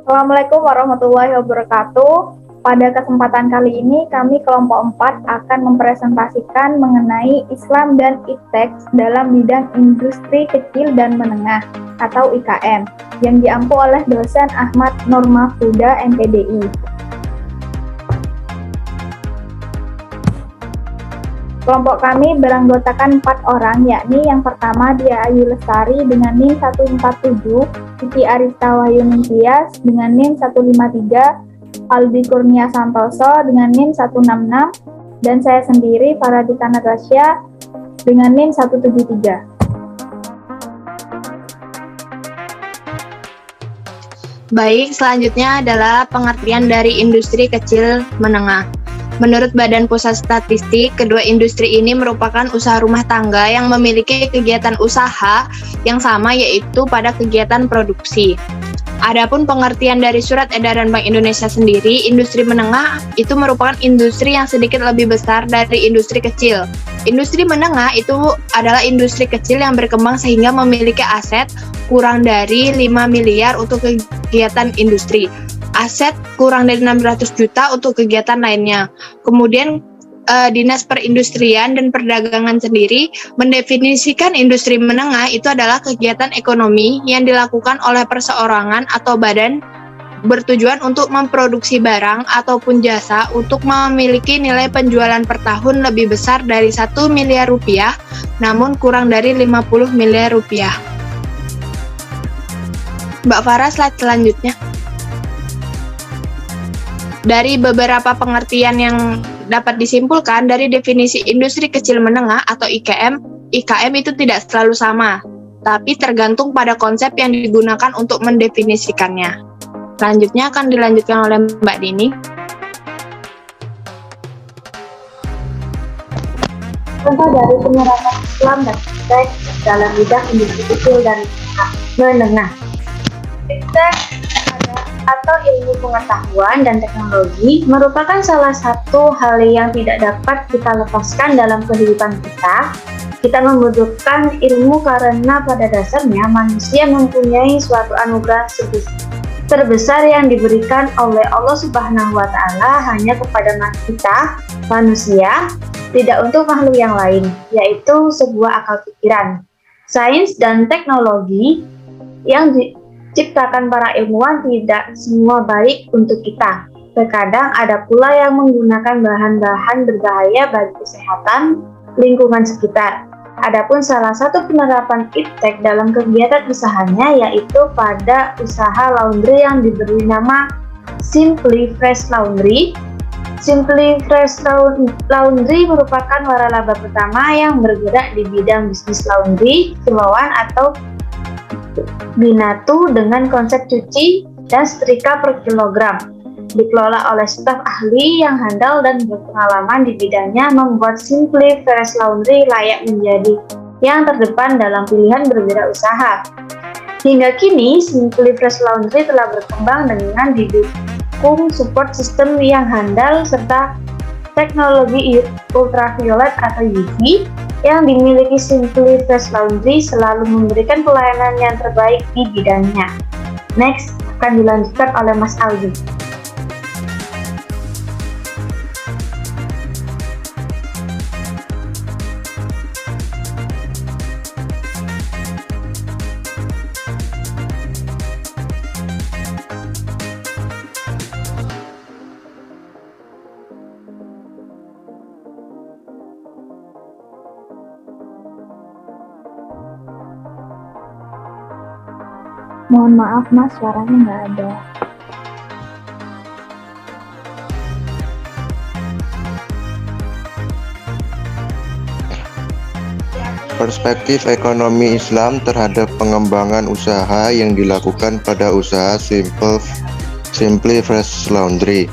Assalamualaikum warahmatullahi wabarakatuh. Pada kesempatan kali ini, kami kelompok 4 akan mempresentasikan mengenai Islam dan Iptek dalam bidang industri kecil dan menengah atau IKM yang diampu oleh dosen Ahmad Nurmahfuda, MPDI. Kelompok kami beranggotakan 4 orang, yakni yang pertama Dia Ayu Lestari dengan NIM 147, Siti Arista Wahyuningsias dengan NIM 153, Aldi Kurnia Santoso dengan NIM 166, dan saya sendiri Faradita Natasha dengan NIM 173. Baik, selanjutnya adalah pengertian dari industri kecil menengah. Menurut Badan Pusat Statistik, kedua industri ini merupakan usaha rumah tangga yang memiliki kegiatan usaha yang sama, yaitu pada kegiatan produksi. Adapun pengertian dari Surat Edaran Bank Indonesia sendiri, industri menengah itu merupakan industri yang sedikit lebih besar dari industri kecil. Industri menengah itu adalah industri kecil yang berkembang sehingga memiliki aset kurang dari 5 miliar untuk kegiatan industri. Aset kurang dari 600 juta untuk kegiatan lainnya. Kemudian Dinas Perindustrian dan Perdagangan sendiri mendefinisikan industri menengah itu adalah kegiatan ekonomi yang dilakukan oleh perseorangan atau badan bertujuan untuk memproduksi barang ataupun jasa untuk memiliki nilai penjualan per tahun lebih besar dari 1 miliar rupiah, namun kurang dari 50 miliar rupiah. Mbak Farah, slide selanjutnya. Dari beberapa pengertian yang dapat disimpulkan dari definisi industri kecil menengah atau IKM itu tidak selalu sama, tapi tergantung pada konsep yang digunakan untuk mendefinisikannya. Selanjutnya akan dilanjutkan oleh Mbak Dini. Contoh dari penerapan Islam dan Iptek dalam bidang industri kecil dan menengah. Iptek atau ilmu pengetahuan dan teknologi merupakan salah satu hal yang tidak dapat kita lepaskan dalam kehidupan kita. Kita membutuhkan ilmu karena pada dasarnya manusia mempunyai suatu anugerah terbesar yang diberikan oleh Allah Subhanahu wa Ta'ala hanya kepada kita, manusia, tidak untuk makhluk yang lain, yaitu sebuah akal pikiran. Sains dan teknologi yang diciptakan para ilmuwan tidak semua baik untuk kita. Terkadang ada pula yang menggunakan bahan-bahan berbahaya bagi kesehatan lingkungan sekitar. Adapun salah satu penerapan Iptek dalam kegiatan usahanya yaitu pada usaha laundry yang diberi nama Simply Fresh Laundry. Simply Fresh Laundry merupakan waralaba pertama yang bergerak di bidang bisnis laundry kiloan atau binatu dengan konsep cuci dan setrika per kilogram. Dikelola oleh staf ahli yang handal dan berpengalaman di bidangnya, membuat Simply Fresh Laundry layak menjadi yang terdepan dalam pilihan berwirausaha. Hingga kini, Simply Fresh Laundry telah berkembang dengan didukung support sistem yang handal serta teknologi ultraviolet atau UV yang dimiliki Simply Fresh Laundry selalu memberikan pelayanan yang terbaik di bidangnya. Next, akan dilanjutkan oleh Mas Aldi. Mohon maaf Mas, suaranya nggak ada. Perspektif ekonomi Islam terhadap pengembangan usaha yang dilakukan pada usaha Simply Fresh Laundry.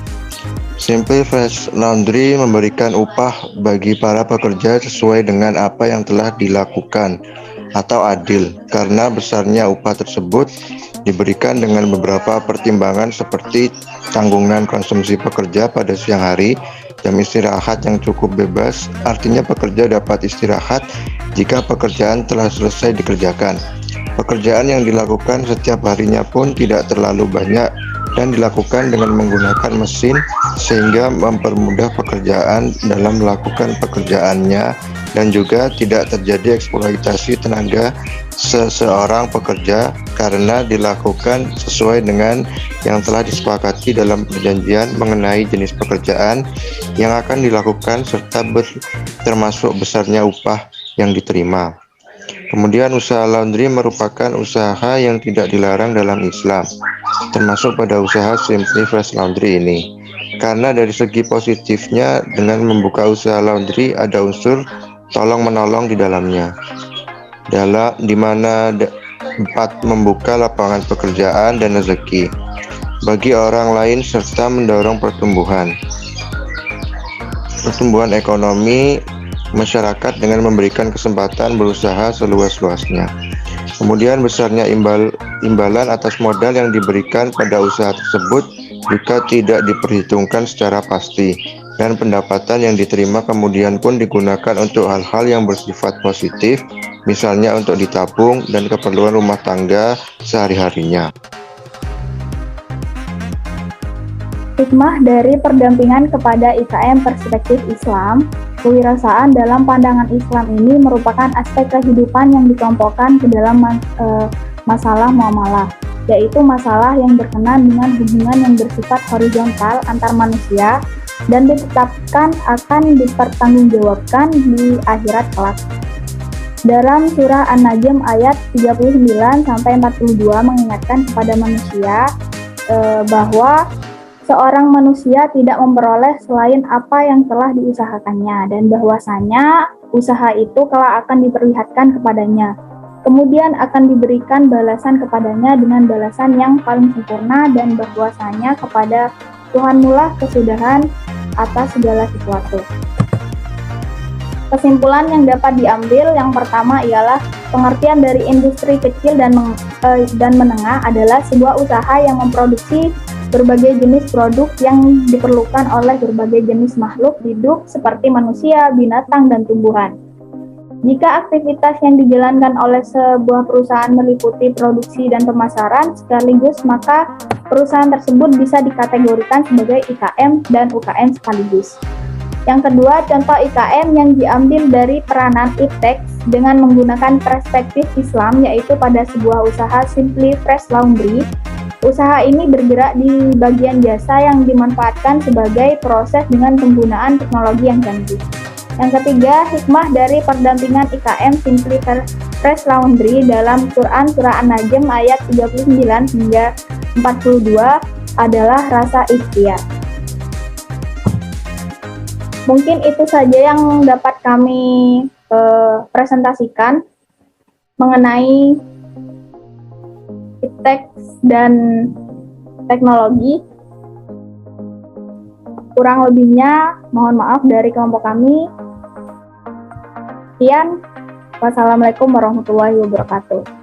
Simply Fresh Laundry memberikan upah bagi para pekerja sesuai dengan apa yang telah dilakukan atau adil, karena besarnya upah tersebut diberikan dengan beberapa pertimbangan seperti tanggungan konsumsi pekerja pada siang hari, jam istirahat yang cukup bebas, artinya pekerja dapat istirahat jika pekerjaan telah selesai dikerjakan. Pekerjaan yang dilakukan setiap harinya pun tidak terlalu banyak dan dilakukan dengan menggunakan mesin sehingga mempermudah pekerjaan dalam melakukan pekerjaannya dan juga tidak terjadi eksploitasi tenaga seseorang pekerja karena dilakukan sesuai dengan yang telah disepakati dalam perjanjian mengenai jenis pekerjaan yang akan dilakukan serta termasuk besarnya upah yang diterima. Kemudian usaha laundry merupakan usaha yang tidak dilarang dalam Islam, termasuk pada usaha Simply Fresh Laundry ini. Karena dari segi positifnya dengan membuka usaha laundry ada unsur tolong-menolong di dalamnya. Di mana dapat membuka lapangan pekerjaan dan rezeki bagi orang lain serta mendorong pertumbuhan ekonomi masyarakat dengan memberikan kesempatan berusaha seluas-luasnya. Kemudian besarnya imbalan atas modal yang diberikan pada usaha tersebut juga tidak diperhitungkan secara pasti, dan pendapatan yang diterima kemudian pun digunakan untuk hal-hal yang bersifat positif, misalnya untuk ditabung dan keperluan rumah tangga sehari-harinya. Hikmah dari pendampingan kepada IKM Perspektif Islam. Kewirausahaan dalam pandangan Islam ini merupakan aspek kehidupan yang dikelompokkan ke dalam masalah muamalah, yaitu masalah yang berkenaan dengan hubungan yang bersifat horizontal antar manusia dan ditetapkan akan dipertanggungjawabkan di akhirat kelak. Dalam surah An-Najm ayat 39-42 mengingatkan kepada manusia bahwa seorang manusia tidak memperoleh selain apa yang telah diusahakannya, dan bahwasanya usaha itu kelak akan diperlihatkan kepadanya. Kemudian akan diberikan balasan kepadanya dengan balasan yang paling sempurna, dan bahwasanya kepada Tuhanmulah kesudahan atas segala sesuatu. Kesimpulan yang dapat diambil yang pertama ialah pengertian dari industri kecil dan menengah adalah sebuah usaha yang memproduksi berbagai jenis produk yang diperlukan oleh berbagai jenis makhluk hidup seperti manusia, binatang, dan tumbuhan. Jika aktivitas yang dijalankan oleh sebuah perusahaan meliputi produksi dan pemasaran sekaligus, maka perusahaan tersebut bisa dikategorikan sebagai IKM dan UKM sekaligus. Yang kedua, contoh IKM yang diambil dari peranan Iptek dengan menggunakan perspektif Islam, yaitu pada sebuah usaha Simply Fresh Laundry. Usaha ini bergerak di bagian jasa yang dimanfaatkan sebagai proses dengan penggunaan teknologi yang canggih. Yang ketiga, hikmah dari pendampingan IKM Simply Fresh Laundry dalam Quran Surah An-Najm ayat 39 hingga 42 adalah rasa ikhtiar. Mungkin itu saja yang dapat kami presentasikan mengenai iptek dan teknologi. Kurang lebihnya mohon maaf dari kelompok kami. Sekian. Wassalamualaikum warahmatullahi wabarakatuh.